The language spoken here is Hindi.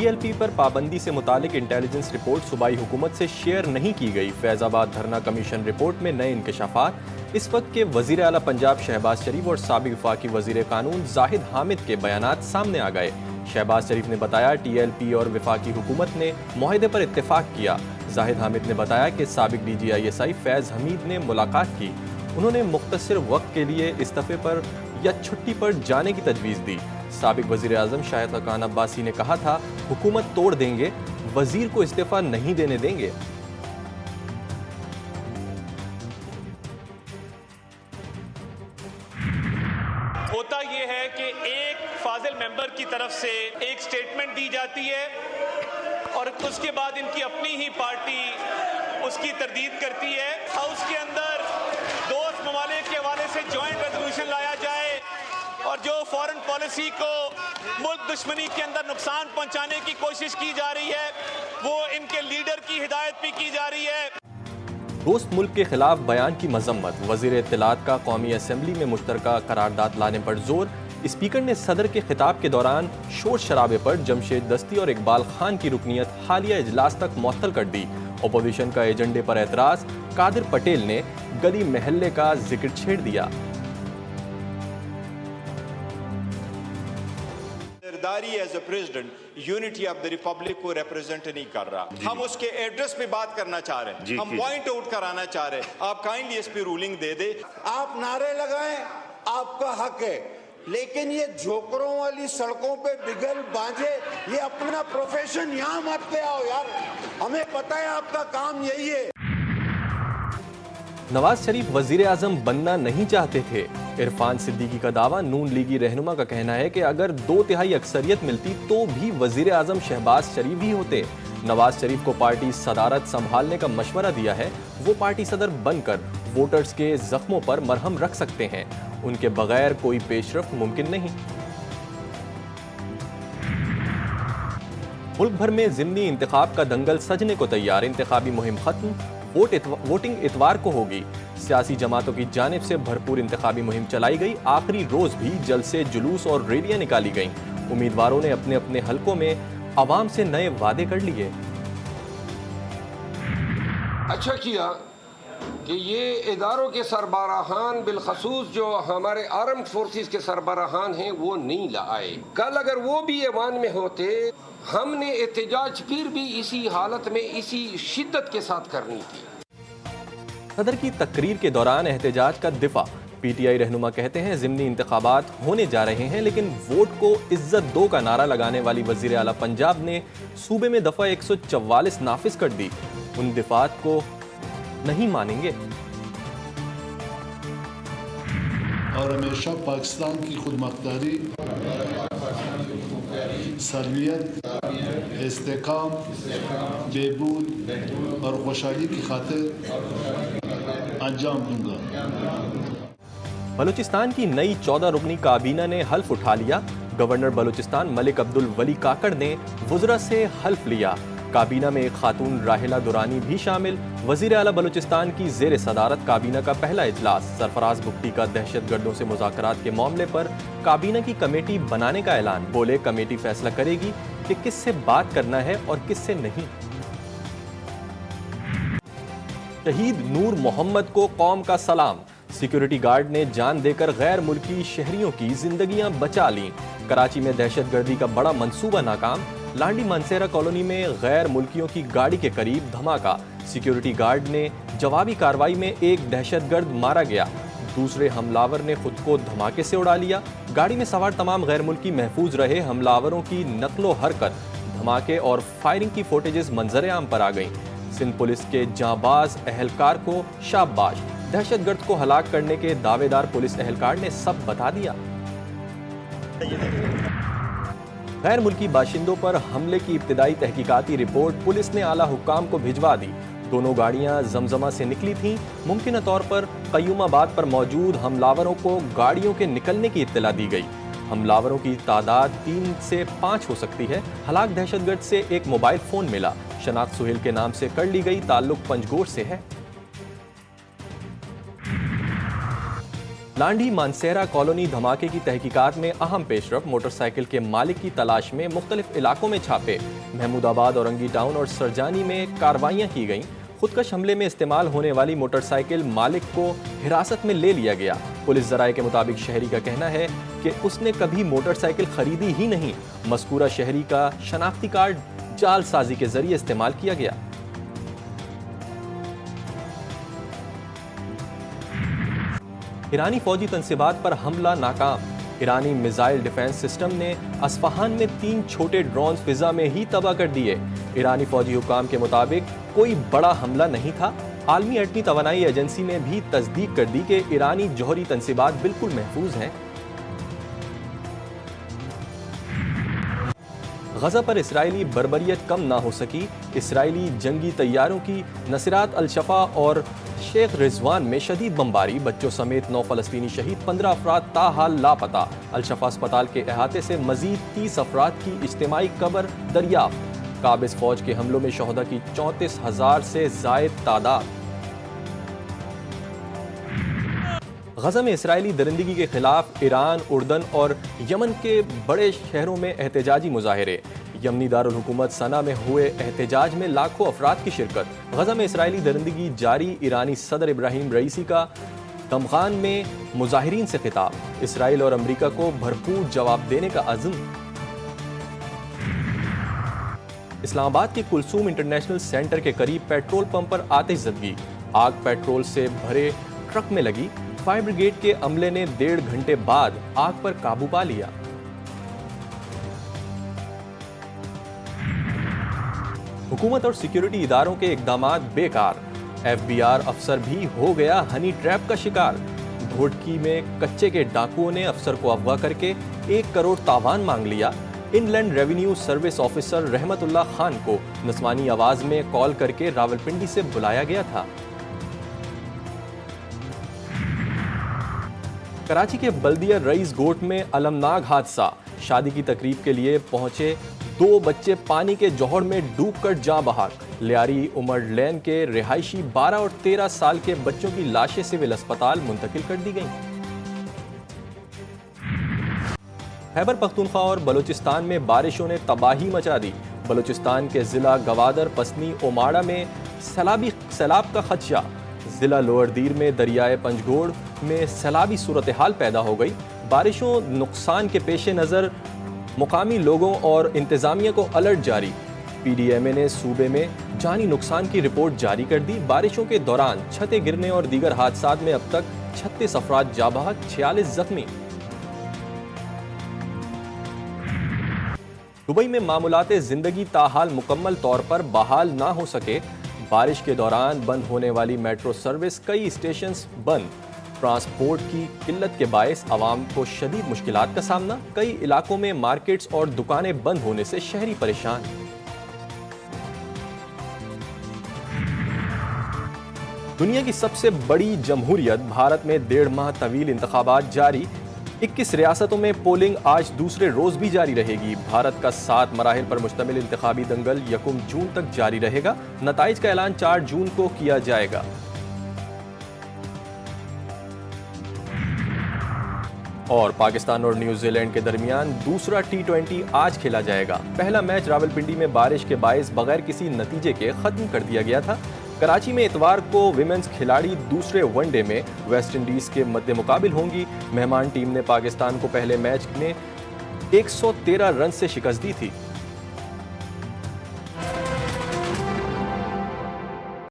TLP पर पाबंदी से मुतालिक इंटेलिजेंस रिपोर्ट सूबाई हुकूमत से शेयर नहीं की गई। फैजाबाद धरना कमीशन रिपोर्ट में नए इंकशाफात। इस वक्त के वजीर आला पंजाब शहबाज शरीफ और साबिक वफाकी वजीर कानून जाहिद हामिद के बयानात सामने आ गए। शहबाज शरीफ ने बताया TLP और वफाकी हुकूमत ने मुआहदे पर इत्तेफाक किया। जाहिद हामिद ने बताया कि साबिक DGISI फैज़ हमीद ने मुलाकात की। उन्होंने मुख्तसर वक्त के लिए इस्तीफे पर या छुट्टी पर जाने की तजवीज़ दी। साबिक वज़ीर आज़म शाहिद खान अब्बासी ने कहा था, हुकूमत तोड़ देंगे, वजीर को इस्तीफा नहीं देने देंगे। होता यह है कि एक फाजिल मेंबर की तरफ से एक स्टेटमेंट दी जाती है और उसके बाद इनकी अपनी ही पार्टी उसकी तरदीद करती है। हाउस के अंदर दोस्त ममालिक के हवाले से जॉइंट रेजोल्यूशन लाया जाए और जो फॉरेन पॉलिसी को मुल्क दुश्मनी के अंदर नुकसान पहुंचाने की कोशिश की जा रही है, वो इनके लीडर की हिदायत भी की जा रही है। दोस्त मुल्क के खिलाफ बयान की मजम्मत। वजीर इत्तलात का कौमी असम्बली में मुश्तरका करारदाद लाने पर जोर। स्पीकर ने सदर के खिताब के दौरान शोर शराबे पर जमशेद दस्ती और इकबाल खान की रुकनीत हालिया इजलास तक मुअत्तल कर दी। अपोजिशन का एजेंडे पर एतराज। कादिर पटेल ने गली महल्ले का जिक्र छेड़ दिया। As a president unity of the republic को रिप्रेजेंट नहीं कर रहा। हम उसके एड्रेस पे बात करना चाह रहे हैं, हम पॉइंट आउट कराना चाह रहे हैं। आप काइंडली इस पे रूलिंग दे दे। आप नारे लगाएं, आपका हक है, लेकिन ये झोकरों वाली सड़कों पे बिगल बांझे, ये अपना प्रोफेशन यहाँ मत ले आओ यार। हमें पता है आपका काम यही है। नवाज शरीफ वजीर आजम बनना नहीं चाहते थे। इरफान सिद्दीकी का दावा। नून लीगी रहनुमा का कहना है कि अगर 2/3 अक्सरियत मिलती तो भी वजीर आजम शहबाज शरीफ ही होते। नवाज शरीफ को पार्टी सदारत संभालने का मशवरा दिया है। वो पार्टी सदर बनकर वोटर्स के जख्मों पर मरहम रख सकते हैं। उनके बगैर कोई पेशरफ्त मुमकिन नहीं। मुल्क भर में ज़िमनी इंतखाब का दंगल सजने को तैयार। इंतखाबी मुहिम खत्म। वोटिंग इतवार को होगी। सियासी जमातों की जानिब से भरपूर इंतखाबी मुहिम चलाई गई। आखिरी रोज भी जलसे, जुलूस और रैलियां निकाली गईं। उम्मीदवारों ने अपने अपने हलकों में आवाम से नए वादे कर लिए। अच्छा किया कि ये इदारों के सरबराहान बिलखसूस जो हमारे आर्म्ड फोर्सेस के सरबराहान हैं वो नहीं लाए। कल अगर वो भी ऐवान में होते, हमने एहतजाज फिर भी इसी हालत में इसी शिद्दत के साथ करनी थी। सदर की तकरीर के दौरान एहतजाज का दिफा। PTI रहनुमा कहते हैं ज़िमनी इंतखाबात होने जा रहे हैं, लेकिन वोट को इज्जत दो का नारा लगाने वाली वज़ीर आला पंजाब ने सूबे में दफ़ा 144 नाफिज कर दी। उन दिफात को नहीं मानेंगे। और हमेशा पाकिस्तान की खुदमुख्तारी, सलमियत, इस्तेकाम, बेबूद और खुशहाली की खातिर अंजाम दूंगा। बलूचिस्तान की नई 14 रुकनी काबीना ने हल्फ उठा लिया। गवर्नर बलूचिस्तान मलिक अब्दुल वली काकड़ ने वुज़रा से हल्फ लिया। काबीना में एक खातून राहिला दुरानी भी शामिल। वज़ीर आला बलूचिस्तान की ज़ेर सदारत काबीना का पहला इजलास। सरफराज भुट्टी का दहशतगर्दों से मुज़ाकरात के मामले पर काबीना की कमेटी बनाने का ऐलान। बोले कमेटी फैसला करेगी कि किससे बात करना है और किससे नहीं। शहीद नूर मोहम्मद को कौम का सलाम। सिक्योरिटी गार्ड ने जान देकर गैर मुल्की शहरियों की जिंदगियां बचा लीं। कराची में दहशतगर्दी का बड़ा मंसूबा नाकाम। लांडी मानसेरा कॉलोनी में गैर मुल्कियों की गाड़ी के करीब धमाका। सिक्योरिटी गार्ड ने जवाबी कार्रवाई में एक दहशतगर्द मारा गया। दूसरे हमलावर ने खुद को धमाके से उड़ा लिया। गाड़ी में सवार तमाम गैर मुल्की महफूज रहे। हमलावरों की नकलो हरकत, धमाके और फायरिंग की फुटेजेस मंजर आम पर आ गईं। सिंध पुलिस के जांबाज एहलकार को शाबाश। दहशतगर्द को हलाक करने के दावेदार पुलिस एहलकार ने सब बता दिया। गैर मुल्की बाशिंदों पर हमले की इब्तिदाई तहकीकाती रिपोर्ट पुलिस ने आला हुक्काम को भिजवा दी। दोनों गाड़ियां जमजमा से निकली थीं। मुमकिन तौर पर कयूमाबाद पर मौजूद हमलावरों को गाड़ियों के निकलने की इत्तला दी गई। हमलावरों की तादाद 3 से 5 हो सकती है। हलाक दहशतगर्द से एक मोबाइल फोन मिला। शनाख्त सुहेल के नाम से कर ली गई। ताल्लुक पंजगोर से है। लांडी मानसेरा कॉलोनी धमाके की तहकीकात में अहम पेशरफ। मोटरसाइकिल के मालिक की तलाश में मुख्तलिफ इलाकों में छापे। महमूदाबाद, औरंगी टाउन और सरजानी में कार्रवाइयां की गईं। खुदकश हमले में इस्तेमाल होने वाली मोटरसाइकिल मालिक को हिरासत में ले लिया गया। पुलिस जराये के मुताबिक शहरी का कहना है कि उसने कभी मोटरसाइकिल खरीदी ही नहीं। मज़कूरा शहरी का शनाख्ती कार्ड जालसाजी के जरिए इस्तेमाल किया गया। ईरानी फौजी तनसीबात पर हमला नाकाम। ईरानी मिसाइल डिफेंस सिस्टम ने अस्फहान में 3 छोटे ड्रोन फिजा में ही तबाह कर दिए। ईरानी फौजी हुकाम के मुताबिक कोई बड़ा हमला नहीं था। आलमी एटमी तवानाई एजेंसी ने भी तस्दीक कर दी कि ईरानी जौहरी तनसीबात बिल्कुल महफूज हैं। गजा पर इसराइली बर्बरियत कम ना हो सकी। इसराइली जंगी तैयारों की नसरात अल-शफा और शेख रिजवान में शदीद बमबारी। बच्चों समेत 9 फलस्तीनी शहीद, 15 अफराद ताहाल लापता। अल-शफा अस्पताल के अहाते से मजीद 30 अफराद की इज्तिमाई कब्र दरियाफ्त। काबिज फौज के हमलों में शहदा की 34,000 से जायद तादाद। गजा में इसराइली दरिंदगी के खिलाफ ईरान, उर्दन और यमन के बड़े शहरों में एहतजाजी मुजाहिरे। यमनी दारुल हुकूमत सना में हुए एहतजाज में लाखों अफराद की शिरकत। गजा में इसराइली दरिंदगी जारी। ईरानी सदर इब्राहिम रईसी का दमगान में मुजाहिरीन से खिताब। इसराइल और अमरीका को भरपूर जवाब देने का अज़्म। इस्लामाबाद के कुलसूम इंटरनेशनल सेंटर के करीब पेट्रोल पंप पर आतिशज़दगी। आग पेट्रोल से भरे ट्रक में लगी। फायर ब्रिगेड के अमले ने 1.5 घंटे बाद आग पर काबू पा लिया। हुकूमत और सिक्योरिटी इदारों के इक़दामात बेकार। FBI अफसर भी हो गया हनी ट्रैप का शिकार। घोटकी में कच्चे के डाकुओं ने अफसर को अगवा करके 1 करोड़ तावान मांग लिया। इनलैंड रेवेन्यू सर्विस ऑफिसर रहमतुल्लाह खान को नस्वानी आवाज में कॉल करके रावलपिंडी से बुलाया गया था। कराची के बल्दिया रईस गोट में अलमनाक हादसा। शादी की तकरीब के लिए पहुंचे 2 बच्चे पानी के जौहर में डूबकर जाँ बहाक। लियारी उमर लेन के रिहायशी 12 और 13 साल के बच्चों की लाशें सिविल अस्पताल मुंतकिल कर दी गईं। खैबर पख्तूनख्वा और बलूचिस्तान में बारिशों ने तबाही मचा दी। बलूचिस्तान के जिला गवादर, पसनी, ओमाड़ा में सैलाब का खदशा। जिला लोअर दीर में दरियाए पंजगोड़ में सैलाबी सूरत हाल पैदा हो गई। बारिशों नुकसान के पेश नज़र मुकामी लोगों और इंतजामिया को अलर्ट जारी। PDMA ने सूबे में जानी नुकसान की रिपोर्ट जारी कर दी। बारिशों के दौरान छतें गिरने और दीगर हादसात में अब तक 36 अफराद जाँ बहक, 46 जख्मी। दुबई में मामूलाते जिंदगी ताहाल मुकम्मल तौर पर बहाल ना हो सके। बारिश के दौरान बंद होने वाली मेट्रो सर्विस, कई स्टेशन बंद। ट्रांसपोर्ट की किल्लत के बायस आवाम को शदीद मुश्किलात का सामना। कई इलाकों में मार्केट्स और दुकानें बंद होने से शहरी परेशान। दुनिया की सबसे बड़ी जमहूरियत भारत में 1.5 माह तवील इंतखाबात जारी। 21 रियासतों में पोलिंग आज दूसरे रोज भी जारी रहेगी। भारत का 7 मराहिल पर मुश्तमिल इंतखाबी दंगल 1 जून तक जारी रहेगा। नताइज का ऐलान 4 जून को किया जाएगा। और पाकिस्तान और न्यूजीलैंड के दरमियान दूसरा T20 आज खेला जाएगा। पहला मैच रावलपिंडी में बारिश के बायस बगैर किसी नतीजे के खत्म कर दिया गया था। कराची में इतवार को विमेंस खिलाड़ी दूसरे वनडे में वेस्ट इंडीज के मद्दे मुकाबिल होंगी। मेहमान टीम ने पाकिस्तान को पहले मैच में 113 रन से शिकस्त दी थी।